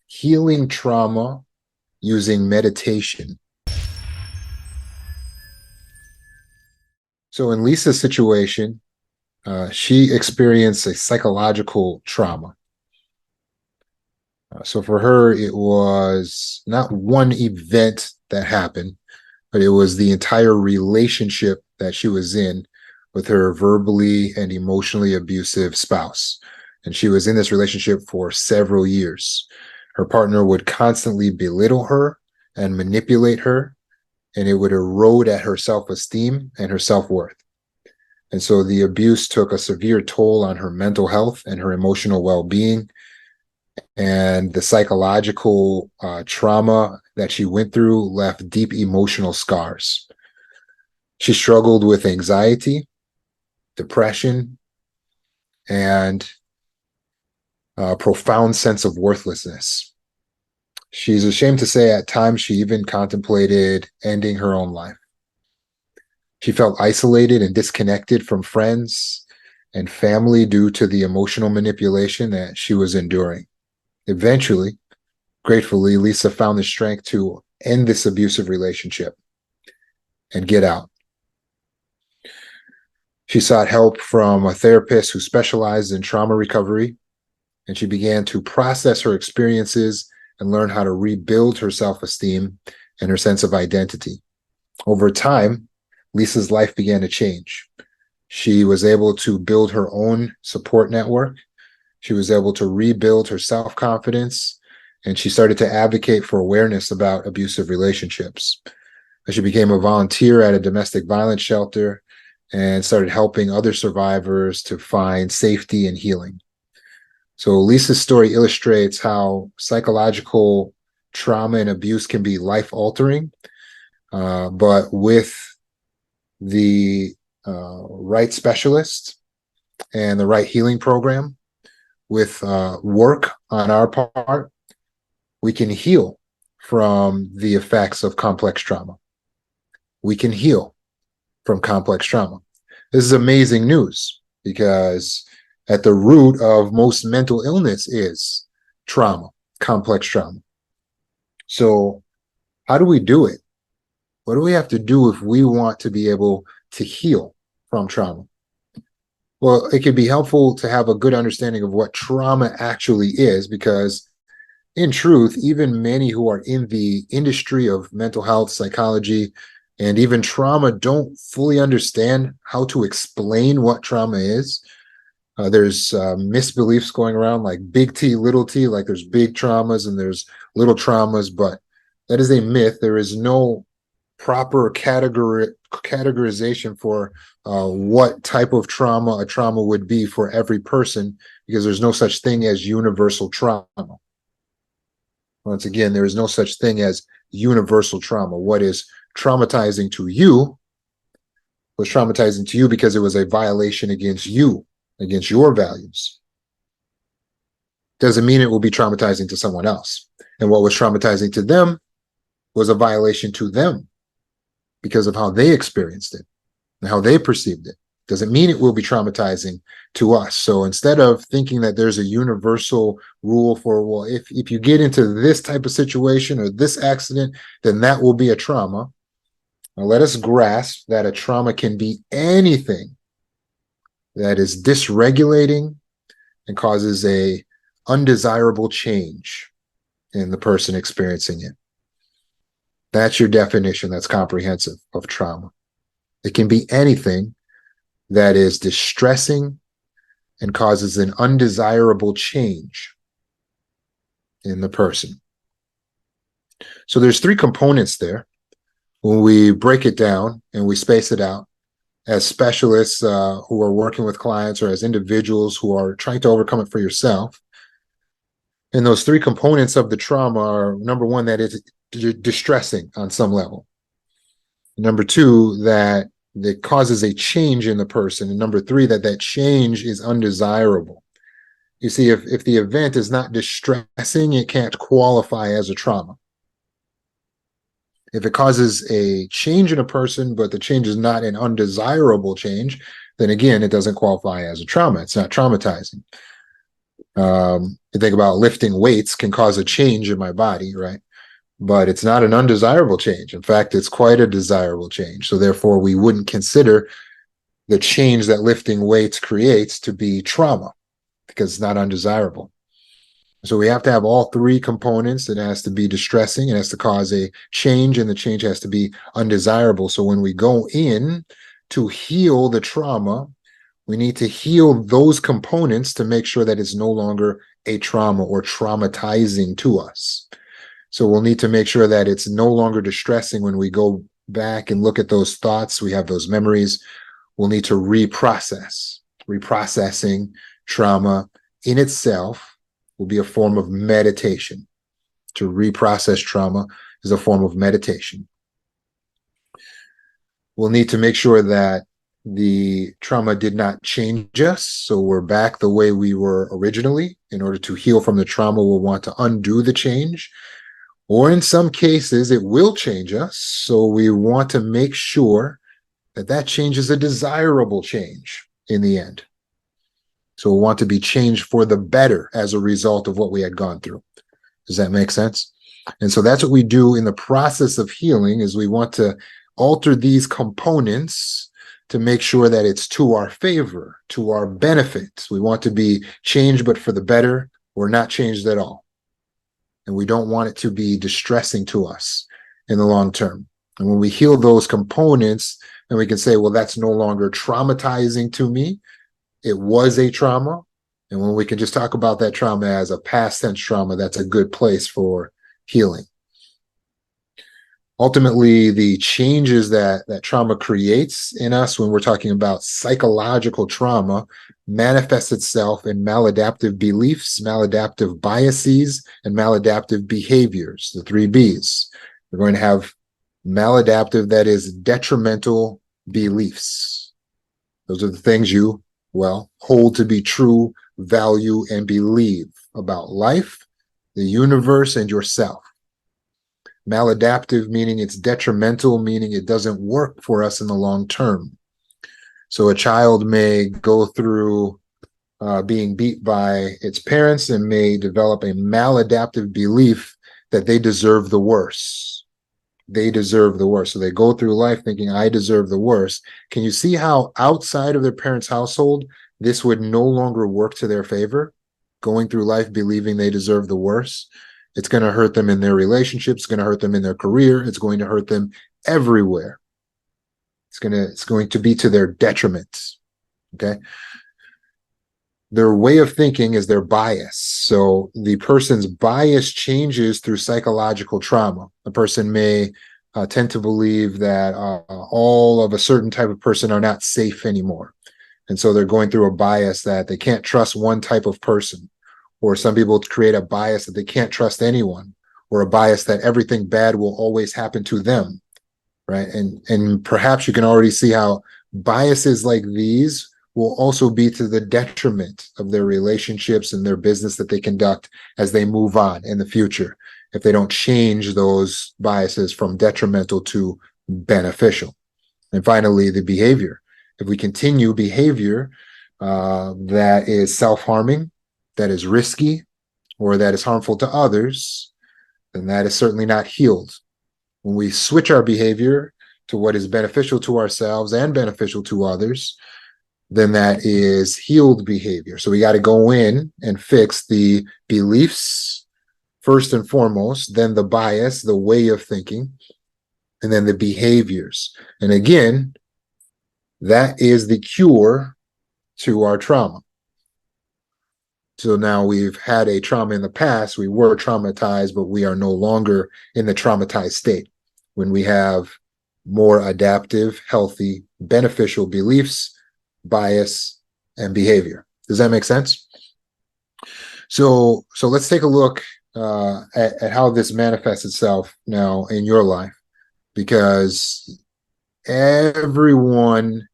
healing trauma using meditation. So in Lisa's situation, she experienced a psychological trauma. So for her, it was not one event that happened, but it was the entire relationship that she was in with her verbally and emotionally abusive spouse. And she was in this relationship for several years. Her partner would constantly belittle her and manipulate her, and it would erode at her self-esteem and her self-worth. And so the abuse took a severe toll on her mental health and her emotional well-being. And the psychological trauma that she went through left deep emotional scars. She struggled with anxiety, depression, and a profound sense of worthlessness. She's ashamed to say at times she even contemplated ending her own life. She felt isolated and disconnected from friends and family due to the emotional manipulation that she was enduring. Eventually, gratefully, Lisa found the strength to end this abusive relationship and get out. She sought help from a therapist who specialized in trauma recovery, and she began to process her experiences and learn how to rebuild her self-esteem and her sense of identity. Over time, Lisa's life began to change. She was able to build her own support network. She was able to rebuild her self-confidence, and she started to advocate for awareness about abusive relationships. She became a volunteer at a domestic violence shelter and started helping other survivors to find safety and healing. So Lisa's story illustrates how psychological trauma and abuse can be life-altering, but with the right specialist and the right healing program, with work on our part, we can heal from the effects of complex trauma. We can heal from complex trauma. This is amazing news because at the root of most mental illness is trauma, complex trauma. So how do we do it? What do we have to do if we want to be able to heal from trauma? Well, it can be helpful to have a good understanding of what trauma actually is, because in truth, even many who are in the industry of mental health, psychology, and even trauma don't fully understand how to explain what trauma is. There's misbeliefs going around like big T, little t, like there's big traumas and there's little traumas, but that is a myth. There is no proper categorization for what type of trauma a trauma would be for every person, because there's no such thing as universal trauma. Once again, there is no such thing as universal trauma. What is traumatizing to you was traumatizing to you because it was a violation against you, against your values. Doesn't mean it will be traumatizing to someone else. And what was traumatizing to them was a violation to them because of how they experienced it and how they perceived it. Doesn't mean it will be traumatizing to us. So instead of thinking that there's a universal rule for, well, if you get into this type of situation or this accident, then that will be a trauma. Now let us grasp that a trauma can be anything that is dysregulating and causes a undesirable change in the person experiencing it. That's your definition that's comprehensive of trauma. It can be anything that is distressing and causes an undesirable change in the person. So there's three components there. When we break it down and we space it out, as specialists who are working with clients or as individuals who are trying to overcome it for yourself, and those three components of the trauma are, number one, that it's distressing on some level. Number two, that it causes a change in the person. And number three, that change is undesirable. You see, if the event is not distressing, it can't qualify as a trauma. If it causes a change in a person, but the change is not an undesirable change, then again, it doesn't qualify as a trauma. It's not traumatizing. You think about lifting weights can cause a change in my body, right? But it's not an undesirable change. In fact, it's quite a desirable change. So therefore, we wouldn't consider the change that lifting weights creates to be trauma because it's not undesirable. So we have to have all three components. It has to be distressing, it has to cause a change, and the change has to be undesirable. So when we go in to heal the trauma, we need to heal those components to make sure that it's no longer a trauma or traumatizing to us. So we'll need to make sure that it's no longer distressing when we go back and look at those thoughts. We have those memories. We'll need to reprocess. Reprocessing trauma in itself will be a form of meditation. To reprocess trauma is a form of meditation. We'll need to make sure that the trauma did not change us. So we're back the way we were originally. In order to heal from the trauma, we'll want to undo the change. Or in some cases, it will change us. So we want to make sure that that change is a desirable change in the end. So we want to be changed for the better as a result of what we had gone through. Does that make sense? And so that's what we do in the process of healing, is we want to alter these components to make sure that it's to our favor, to our benefit. We want to be changed, but for the better, or not changed at all. And we don't want it to be distressing to us in the long term. And when we heal those components, then we can say, well, that's no longer traumatizing to me. It was a trauma. And when we can just talk about that trauma as a past tense trauma, that's a good place for healing. Ultimately, the changes that trauma creates in us when we're talking about psychological trauma manifests itself in maladaptive beliefs, maladaptive biases, and maladaptive behaviors, the 3 Bs. We're going to have maladaptive, that is detrimental beliefs. Those are the things you, hold to be true, value, and believe about life, the universe, and yourself. Maladaptive, meaning it's detrimental, meaning it doesn't work for us in the long term. So a child may go through being beat by its parents and may develop a maladaptive belief that they deserve the worst. They deserve the worst. So they go through life thinking, I deserve the worst. Can you see how outside of their parents' household, this would no longer work to their favor? Going through life believing they deserve the worst. It's going to hurt them in their relationships. It's going to hurt them in their career. It's going to hurt them everywhere. It's going to be to their detriment. Okay. Their way of thinking is their bias. So the person's bias changes through psychological trauma. A person may tend to believe that all of a certain type of person are not safe anymore. And so they're going through a bias that they can't trust one type of person. Or some people create a bias that they can't trust anyone, or a bias that everything bad will always happen to them, right? And perhaps you can already see how biases like these will also be to the detriment of their relationships and their business that they conduct as they move on in the future, if they don't change those biases from detrimental to beneficial. And finally, the behavior. If we continue behavior that is self-harming, that is risky, or that is harmful to others, then that is certainly not healed. When we switch our behavior to what is beneficial to ourselves and beneficial to others, then that is healed behavior. So we got to go in and fix the beliefs first and foremost, then the bias, the way of thinking, and then the behaviors. And again, that is the cure to our trauma. So now we've had a trauma in the past, we were traumatized, but we are no longer in the traumatized state. When we have more adaptive, healthy, beneficial beliefs, bias, and behavior. Does that make sense? So let's take a look at how this manifests itself now in your life, because everyone,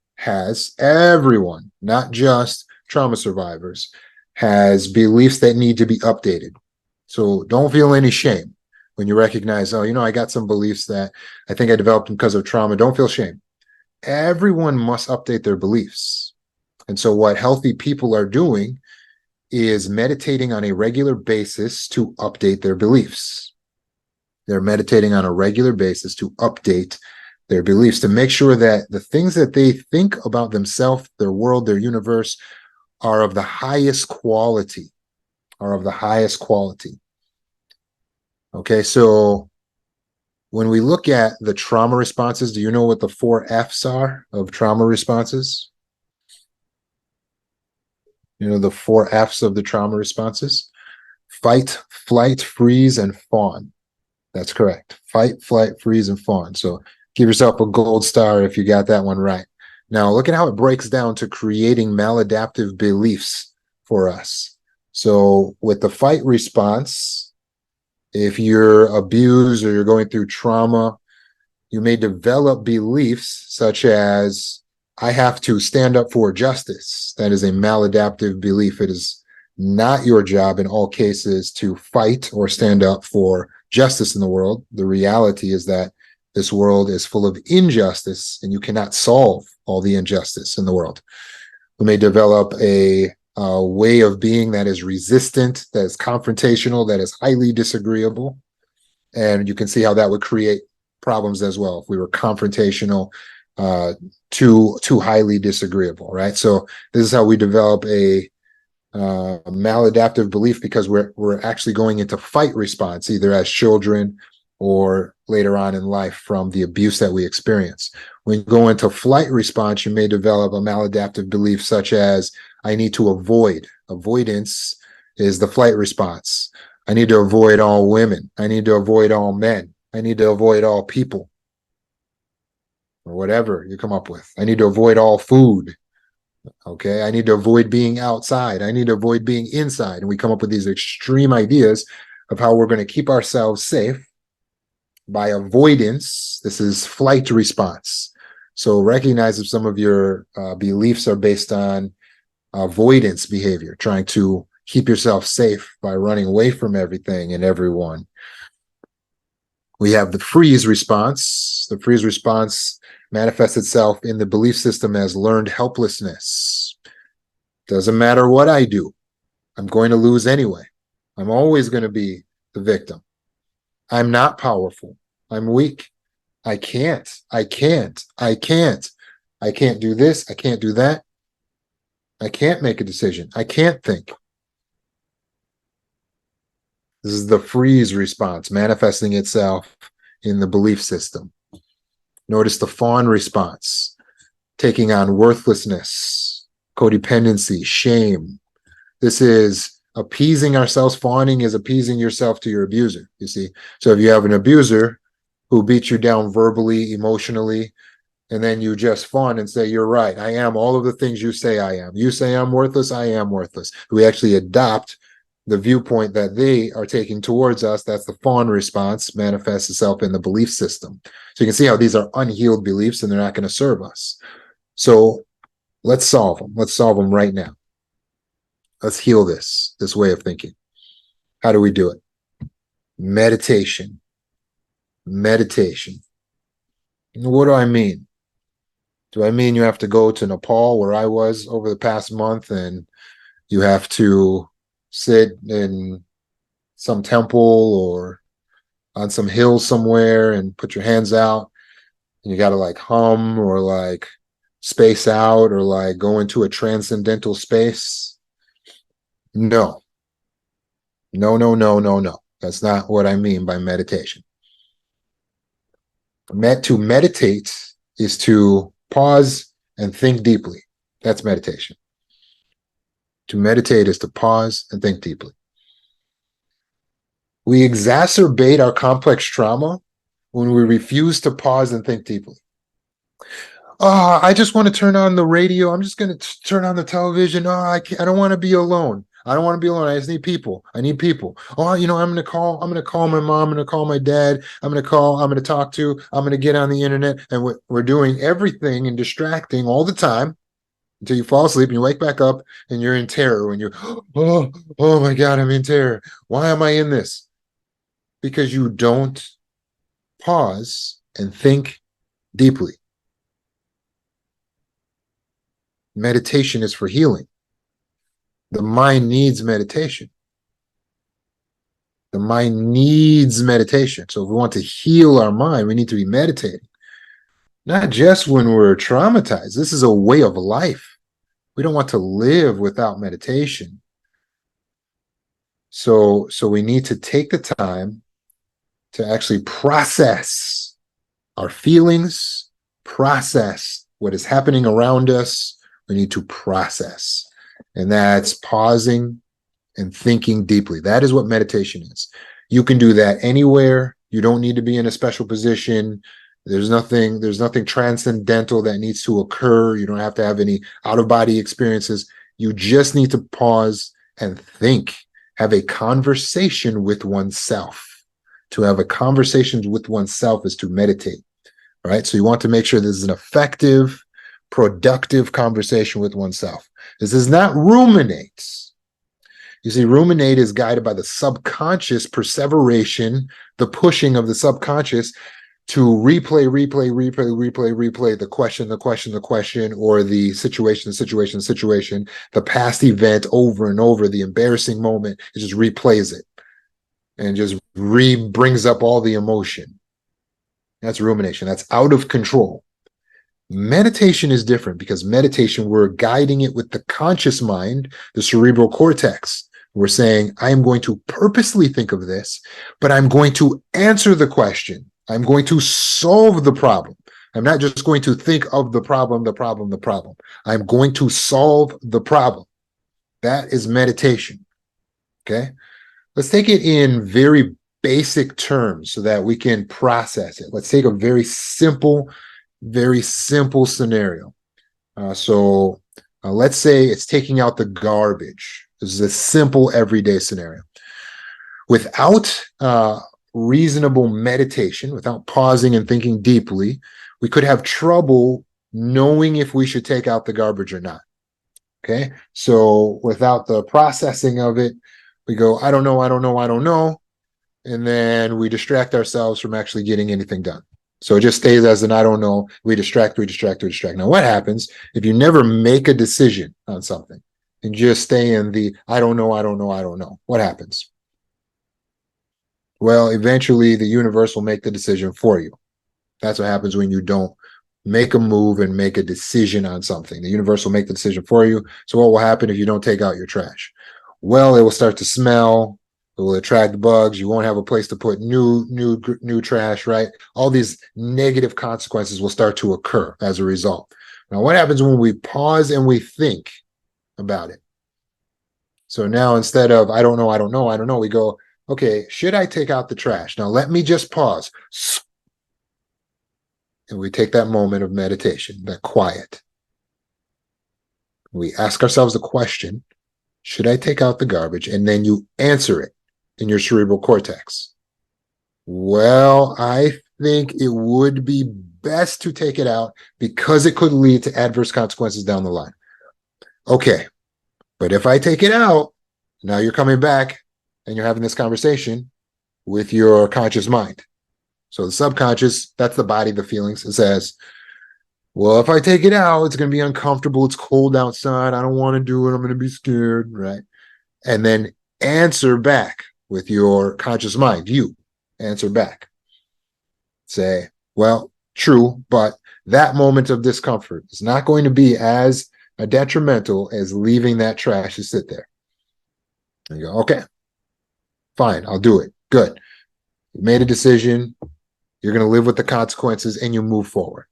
not just trauma survivors, has beliefs that need to be updated. So don't feel any shame when you recognize, I got some beliefs that I think I developed because of trauma. Don't feel shame. Everyone must update their beliefs. And so what healthy people are doing is meditating on a regular basis to update their beliefs. They're meditating on a regular basis to update their beliefs, to make sure that the things that they think about themselves, their world, their universe, are of the highest quality, Okay, so when we look at the trauma responses, do you know what the 4 F's are of trauma responses? You know the 4 F's of the trauma responses? Fight, flight, freeze, and fawn. That's correct. Fight, flight, freeze, and fawn. So give yourself a gold star if you got that one right. Now, look at how it breaks down to creating maladaptive beliefs for us. So with the fight response, if you're abused or you're going through trauma, you may develop beliefs such as, I have to stand up for justice. That is a maladaptive belief. It is not your job in all cases to fight or stand up for justice in the world. The reality is that this world is full of injustice and you cannot solve all the injustice in the world. We may develop a way of being that is resistant, that is confrontational, that is highly disagreeable. And you can see how that would create problems as well if we were confrontational, too highly disagreeable, right? So this is how we develop a maladaptive belief, because we're actually going into fight response, either as children or later on in life from the abuse that we experience. When you go into flight response, you may develop a maladaptive belief such as, I need to avoid. Avoidance is the flight response. I need to avoid all women. I need to avoid all men. I need to avoid all people, or whatever you come up with. I need to avoid all food. Okay, I need to avoid being outside. I need to avoid being inside. And we come up with these extreme ideas of how we're going to keep ourselves safe by avoidance. This is flight response. So recognize if some of your beliefs are based on avoidance behavior, trying to keep yourself safe by running away from everything and everyone. We have the freeze response. The freeze response manifests itself in the belief system as learned helplessness. Doesn't matter what I do, I'm going to lose anyway. I'm always going to be the victim. I'm not powerful. I'm weak. I can't do this. I can't do that. I can't make a decision. I can't think. This is the freeze response manifesting itself in the belief system. Notice the fawn response, taking on worthlessness, codependency, shame. This is appeasing ourselves. Fawning is appeasing yourself to your abuser, you see. So if you have an abuser who beats you down verbally, emotionally, and then you just fawn and say, you're right, I am all of the things you say I am. You say I'm worthless, I am worthless. We actually adopt the viewpoint that they are taking towards us. That's the fawn response, manifests itself in the belief system. So you can see how these are unhealed beliefs and they're not going to serve us. So let's solve them. Let's solve them right now. Let's heal this way of thinking. How do we do it? Meditation. Meditation. What do I mean? Do I mean you have to go to Nepal, where I was over the past month, and you have to sit in some temple or on some hill somewhere and put your hands out, and you got to like hum or like space out or like go into a transcendental space? No. No. That's not what I mean by meditation. To meditate is to pause and think deeply. That's meditation. To meditate is to pause and think deeply. We exacerbate our complex trauma when we refuse to pause and think deeply. Oh, I just want to turn on the radio. I'm just going to turn on the television. Oh, I don't want to be alone. I don't want to be alone. I just need people. I need people. Oh, I'm going to call my mom. I'm going to call my dad. I'm going to talk to, I'm going to get on the internet. And we're doing everything and distracting all the time until you fall asleep and you wake back up and you're in terror when you're, oh my God, I'm in terror. Why am I in this? Because you don't pause and think deeply. Meditation is for healing. The mind needs meditation. The mind needs meditation. So if we want to heal our mind, we need to be meditating. Not just when we're traumatized. This is a way of life. We don't want to live without meditation. So we need to take the time to actually process our feelings, process what is happening around us. We need to process. And that's pausing and thinking deeply. That is what meditation is. You can do that anywhere. You don't need to be in a special position. There's nothing transcendental that needs to occur. You don't have to have any out-of-body experiences. You just need to pause and think. Have a conversation with oneself. To have a conversation with oneself is to meditate. All right. So you want to make sure this is an effective, productive conversation with oneself. This is not ruminate. You see, ruminate is guided by the subconscious perseveration, the pushing of the subconscious to replay the question, or the situation, the past event over and over, the embarrassing moment. It just replays it and just brings up all the emotion. That's rumination. That's out of control. Meditation is different because meditation, we're guiding it with the conscious mind, the cerebral cortex. We're saying, I am going to purposely think of this, but I'm going to answer the question. I'm going to solve the problem. I'm not just going to think of the problem. I'm going to solve the problem. That is meditation. Okay. Let's take it in very basic terms so that we can process it. Let's take a very simple scenario. Let's say it's taking out the garbage. This is a simple everyday scenario. Without reasonable meditation, without pausing and thinking deeply, we could have trouble knowing if we should take out the garbage or not. Okay. So without the processing of it, we go, I don't know. And then we distract ourselves from actually getting anything done. So it just stays as an I don't know. We distract. Now, what happens if you never make a decision on something and just stay in the I don't know? What happens? Well, eventually the universe will make the decision for you. That's what happens when you don't make a move and make a decision on something. The universe will make the decision for you. So what will happen if you don't take out your trash? Well, it will start to smell. It will attract bugs. You won't have a place to put new trash, right? All these negative consequences will start to occur as a result. Now, what happens when we pause and we think about it? So now instead of I don't know, we go, okay, should I take out the trash? Now let me just pause. And we take that moment of meditation, that quiet. We ask ourselves the question, should I take out the garbage? And then you answer it in your cerebral cortex. Well, I think it would be best to take it out because it could lead to adverse consequences down the line. Okay, but if I take it out, now you're coming back and you're having this conversation with your conscious mind. So the subconscious, that's the body, the feelings. It says, well, if I take it out, it's going to be uncomfortable. It's cold outside. I don't want to do it. I'm going to be scared, right? And then answer back with your conscious mind. You answer back. Say, well, true, but that moment of discomfort is not going to be as detrimental as leaving that trash to sit there. And you go, okay, fine, I'll do it. Good. You made a decision. You're going to live with the consequences and you move forward.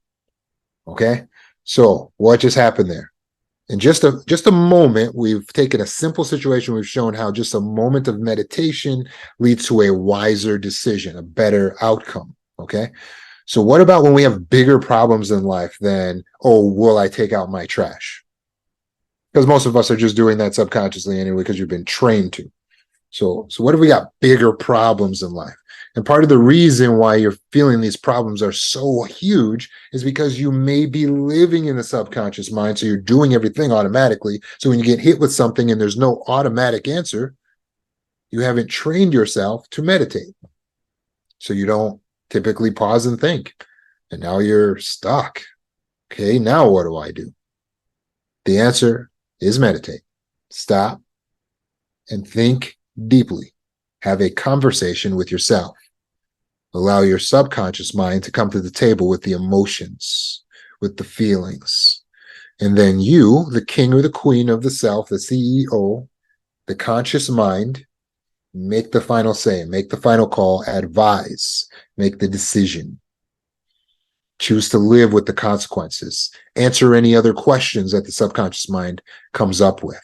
Okay. So what just happened there? In just a moment, we've taken a simple situation. We've shown how just a moment of meditation leads to a wiser decision, a better outcome. Okay. So what about when we have bigger problems in life than, oh, will I take out my trash? Because most of us are just doing that subconsciously anyway, because you've been trained to. So what if we got bigger problems in life? And part of the reason why you're feeling these problems are so huge is because you may be living in the subconscious mind. So you're doing everything automatically. So when you get hit with something and there's no automatic answer, you haven't trained yourself to meditate. So you don't typically pause and think. And now you're stuck. Okay, now what do I do? The answer is meditate. Stop, and think deeply. Have a conversation with yourself. Allow your subconscious mind to come to the table with the emotions, with the feelings. And then you, the king or the queen of the self, the CEO, the conscious mind, make the final say, make the final call, advise, make the decision. Choose to live with the consequences. Answer any other questions that the subconscious mind comes up with.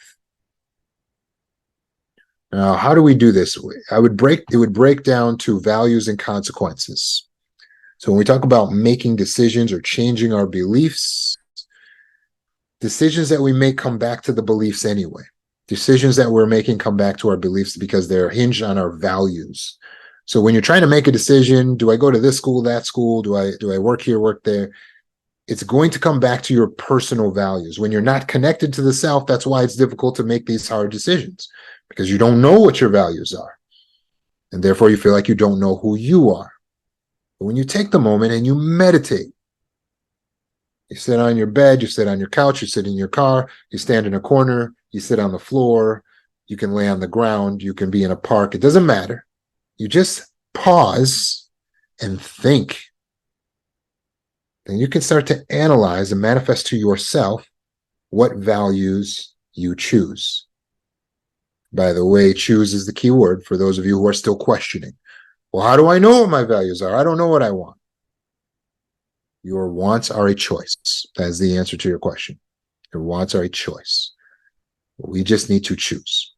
Now, how do we do this? It would break down to values and consequences. So when we talk about making decisions or changing our beliefs, decisions that we make come back to the beliefs anyway. Decisions that we're making come back to our beliefs because they're hinged on our values. So when you're trying to make a decision, do I go to this school, that school? Do I work here, work there? It's going to come back to your personal values. When you're not connected to the self, that's why it's difficult to make these hard decisions, because you don't know what your values are. And therefore you feel like you don't know who you are. But when you take the moment and you meditate, you sit on your bed, you sit on your couch, you sit in your car, you stand in a corner, you sit on the floor, you can lay on the ground, you can be in a park, it doesn't matter. You just pause and think. Then you can start to analyze and manifest to yourself what values you choose. By the way, choose is the key word for those of you who are still questioning. Well, how do I know what my values are? I don't know what I want. Your wants are a choice. That is the answer to your question. Your wants are a choice. We just need to choose.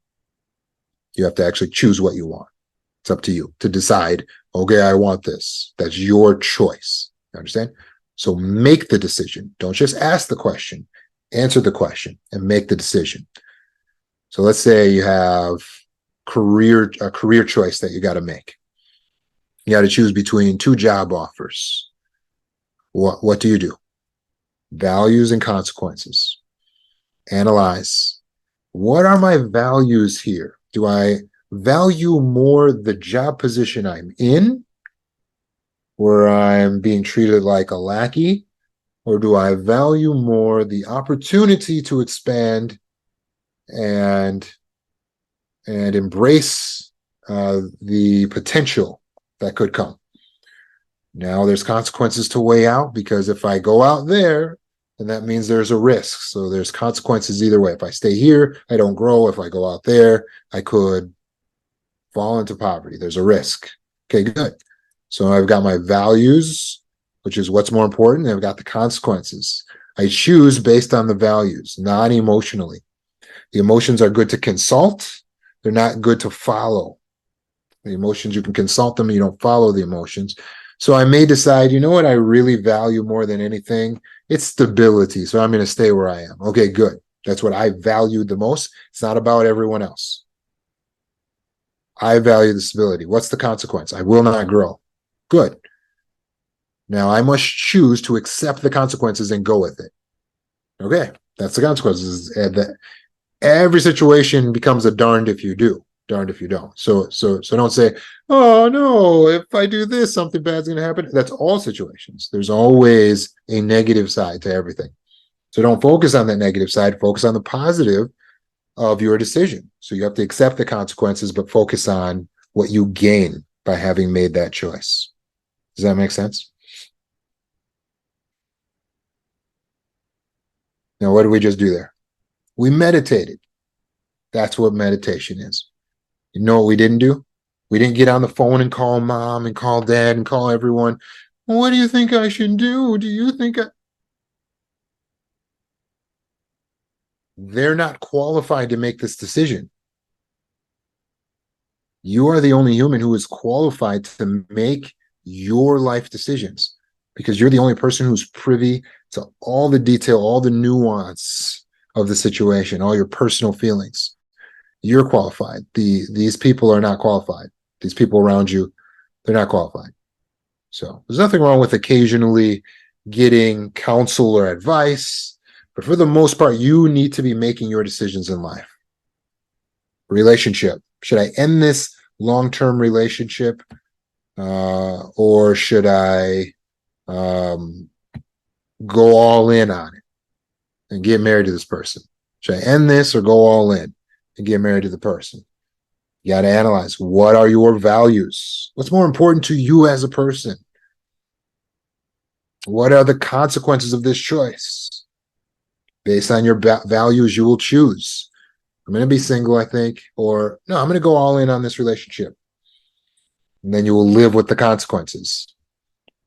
You have to actually choose what you want. It's up to you to decide, okay, I want this. That's your choice. You understand? So make the decision. Don't just ask the question. Answer the question and make the decision. So let's say you have a career choice that you got to make. You got to choose between two job offers. What do you do? Values and consequences. Analyze. What are my values here? Do I value more the job position I'm in, where I'm being treated like a lackey? Or do I value more the opportunity to expand and embrace the potential that could come? Now there's consequences to weigh out, because if I go out there, then that means there's a risk. So there's consequences either way. If I stay here, I don't grow. If I go out there, I could fall into poverty. There's a risk. Okay, good. So I've got my values, which is what's more important, and I've got the consequences. I choose based on the values, not emotionally. The emotions are good to consult. They're not good to follow. The emotions, you can consult them, you don't follow the emotions. So I may decide, you know what I really value more than anything? It's stability. So I'm going to stay where I am. Okay, good. That's what I value the most. It's not about everyone else. I value the stability. What's the consequence? I will not grow. Good. Now I must choose to accept the consequences and go with it. Okay, that's the consequences. Every situation becomes a darned if you do, darned if you don't. So don't say, oh no, if I do this, something bad's going to happen. That's all situations. There's always a negative side to everything. So don't focus on that negative side. Focus on the positive of your decision. So you have to accept the consequences, but focus on what you gain by having made that choice. Does that make sense? Now, what did we just do there? We meditated. That's what meditation is. You know what we didn't do? We didn't get on the phone and call mom and call dad and call everyone. What do you think I should do? Do you think They're not qualified to make this decision. You are the only human who is qualified to make your life decisions, because you're the only person who's privy to all the detail, all the nuance of the situation, all your personal feelings. You're qualified. These people are not qualified. These people around you, they're not qualified. So there's nothing wrong with occasionally getting counsel or advice, but for the most part, you need to be making your decisions in life. Relationship. Should I end this long-term relationship, or should I go all in on it and get married to this person? Should I end this or go all in and get married to the person? You got to analyze, what are your values? What's more important to you as a person? What are the consequences of this choice? Based on your values, you will choose. I'm going to be single, I think, or no, I'm going to go all in on this relationship. And then you will live with the consequences.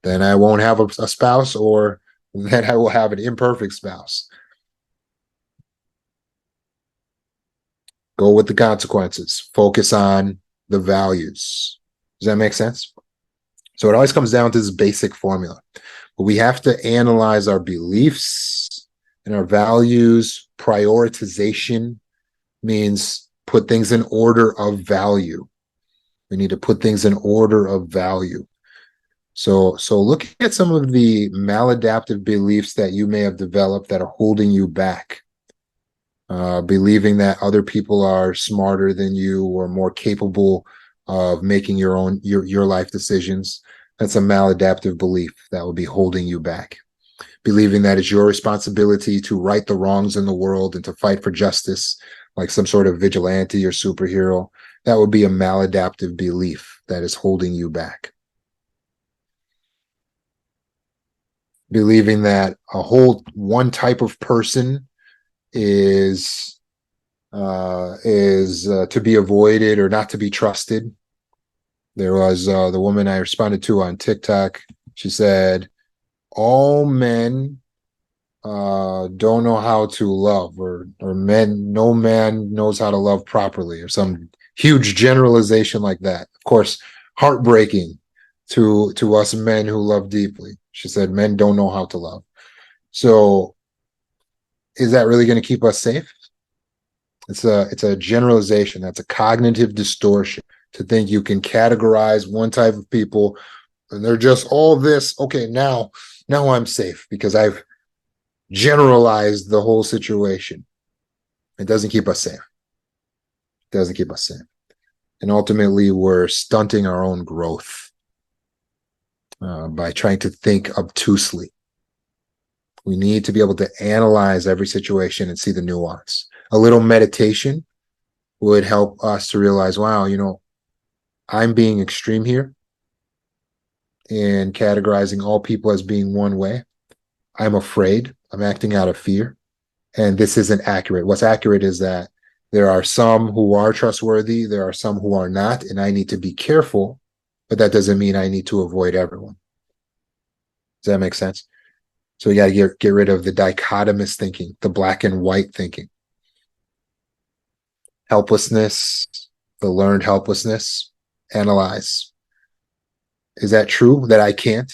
Then I won't have a spouse, or then I will have an imperfect spouse. Go with the consequences. Focus on the values. Does that make sense? So it always comes down to this basic formula. But we have to analyze our beliefs and our values. Prioritization means put things in order of value. We need to put things in order of value. So look at some of the maladaptive beliefs that you may have developed that are holding you back. Believing that other people are smarter than you or more capable of making your life decisions. That's a maladaptive belief that will be holding you back. Believing that it's your responsibility to right the wrongs in the world and to fight for justice, like some sort of vigilante or superhero. That would be a maladaptive belief that is holding you back. Believing that one type of person is to be avoided or not to be trusted. There was the woman I responded to on TikTok. She said, all men don't know how to love, or no man knows how to love properly, or some huge generalization like that. Of course, heartbreaking to us men who love deeply. She said, men don't know how to love. So is that really going to keep us safe? It's a generalization. That's a cognitive distortion to think you can categorize one type of people and they're just all this. Okay, now I'm safe because I've generalized the whole situation. It doesn't keep us safe. It doesn't keep us safe. And ultimately, we're stunting our own growth by trying to think obtusely. We need to be able to analyze every situation and see the nuance. A little meditation would help us to realize, wow, I'm being extreme here and categorizing all people as being one way. I'm afraid. I'm acting out of fear. And this isn't accurate. What's accurate is that there are some who are trustworthy. There are some who are not. And I need to be careful. But that doesn't mean I need to avoid everyone. Does that make sense? So we got to get rid of the dichotomous thinking, the black and white thinking. Helplessness, the learned helplessness. Analyze. Is that true that I can't?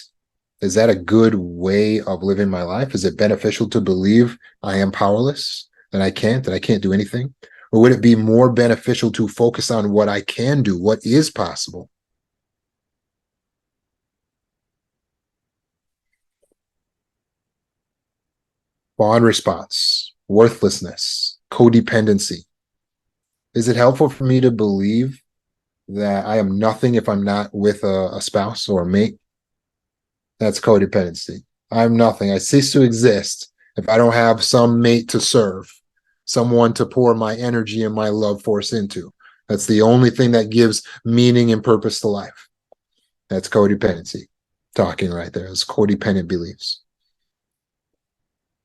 Is that a good way of living my life? Is it beneficial to believe I am powerless, that I can't do anything? Or would it be more beneficial to focus on what I can do, what is possible? Bond response, worthlessness, codependency. Is it helpful for me to believe that I am nothing if I'm not with a spouse or a mate? That's codependency. I'm nothing. I cease to exist if I don't have some mate to serve, someone to pour my energy and my love force into. That's the only thing that gives meaning and purpose to life. That's codependency. Talking right there. It's codependent beliefs.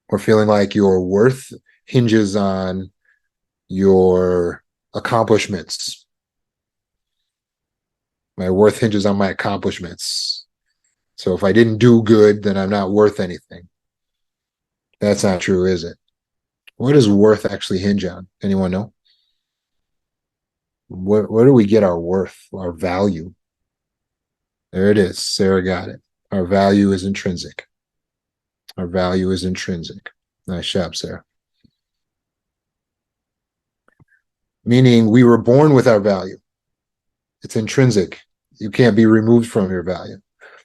Or feeling like your worth hinges on your accomplishments. My worth hinges on my accomplishments. So if I didn't do good, then I'm not worth anything. That's not true, is it? What does worth actually hinge on? Anyone know? Where do we get our worth, our value? There it is. Sarah got it. Our value is intrinsic. Our value is intrinsic. Nice job, Sarah. Meaning we were born with our value. It's intrinsic. You can't be removed from your value.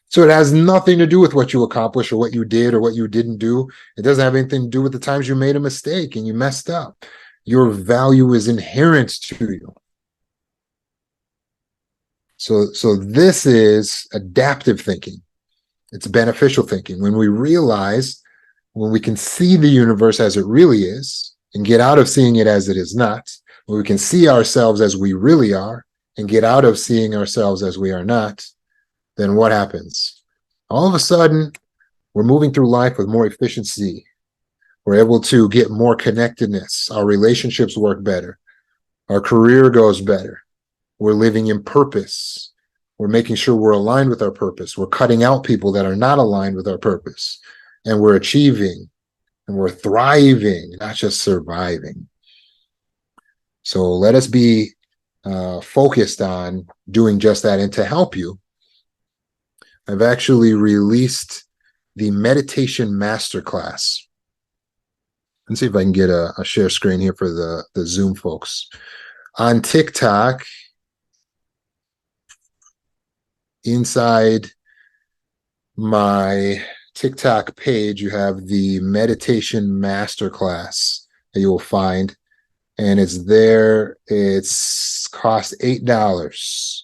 So it has nothing to do with what you accomplished or what you did or what you didn't do. It doesn't have anything to do with the times you made a mistake and you messed up. Your value is inherent to you. So this is adaptive thinking. It's beneficial thinking. When we can see the universe as it really is and get out of seeing it as it is not, when we can see ourselves as we really are and get out of seeing ourselves as we are not, then what happens? All of a sudden, we're moving through life with more efficiency. We're able to get more connectedness. Our relationships work better. Our career goes better. We're living in purpose. We're making sure we're aligned with our purpose. We're cutting out people that are not aligned with our purpose. And we're achieving and we're thriving, not just surviving. So let us be focused on doing just that. And to help you, I've actually released the meditation masterclass. Let's see if I can get a share screen here for the Zoom folks. On TikTok, inside my TikTok page, you have the meditation masterclass that you will find. And it's there. It's cost $8.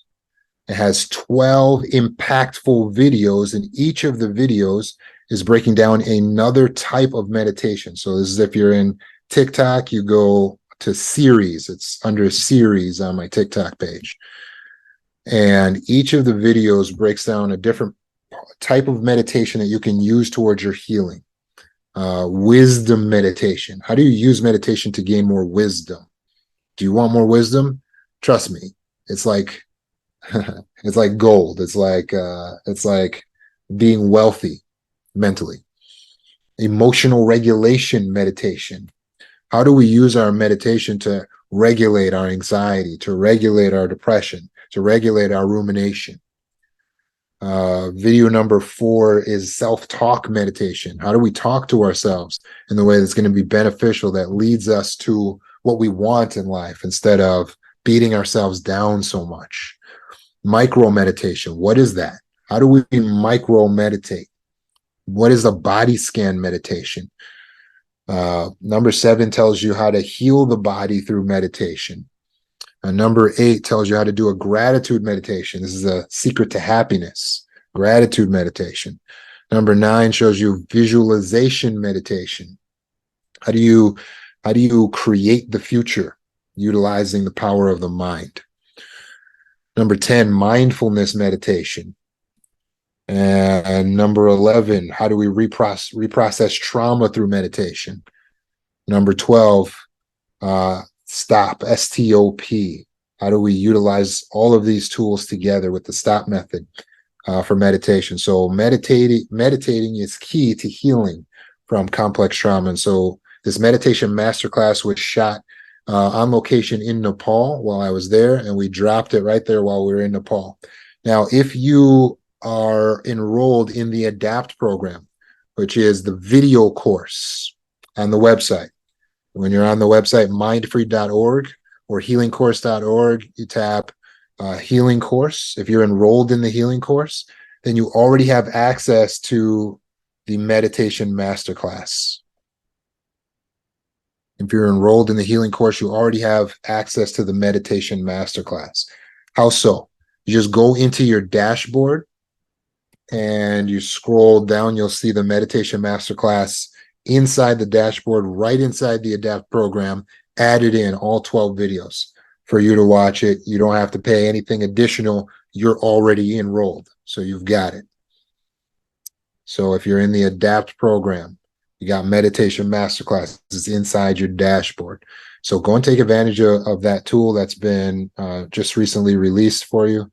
It has 12 impactful videos, and each of the videos is breaking down another type of meditation. So this is if you're in TikTok, you go to series. It's under series on my TikTok page. And each of the videos breaks down a different type of meditation that you can use towards your healing. Wisdom meditation. How do you use meditation to gain more wisdom? Do you want more wisdom? Trust me, it's like it's like gold. It's like being wealthy mentally. Emotional regulation meditation. How do we use our meditation to regulate our anxiety, to regulate our depression, to regulate our rumination? Video number 4 is self-talk meditation. How do we talk to ourselves in the way that's going to be beneficial, that leads us to what we want in life instead of beating ourselves down so much? Micro meditation. What is that? How do we micro meditate? What is a body scan meditation? Number 7 tells you how to heal the body through meditation. Number 8 tells you how to do a gratitude meditation. This is a secret to happiness, gratitude meditation. Number 9 shows you visualization meditation. How do you create the future utilizing the power of the mind? Number 10, mindfulness meditation. And number 11, how do we reprocess trauma through meditation? Number 12, stop, S-T-O-P. How do we utilize all of these tools together with the stop method for meditation? So meditating is key to healing from complex trauma. And so this meditation masterclass was shot on location in Nepal while I was there, and we dropped it right there while we were in Nepal. Now, if you are enrolled in the ADAPT program, which is the video course on the website, when you're on the website mindfree.org or healingcourse.org, you tap healing course. If you're enrolled in the healing course, then you already have access to the meditation masterclass. If you're enrolled in the healing course, you already have access to the meditation masterclass. How so? You just go into your dashboard and you scroll down, you'll see the meditation masterclass inside the dashboard, right inside the ADAPT program, added in all 12 videos for you to watch it. You don't have to pay anything additional. You're already enrolled, so you've got it. So if you're in the ADAPT program, you got meditation masterclass. It's inside your dashboard. So go and take advantage of that tool that's been just recently released for you.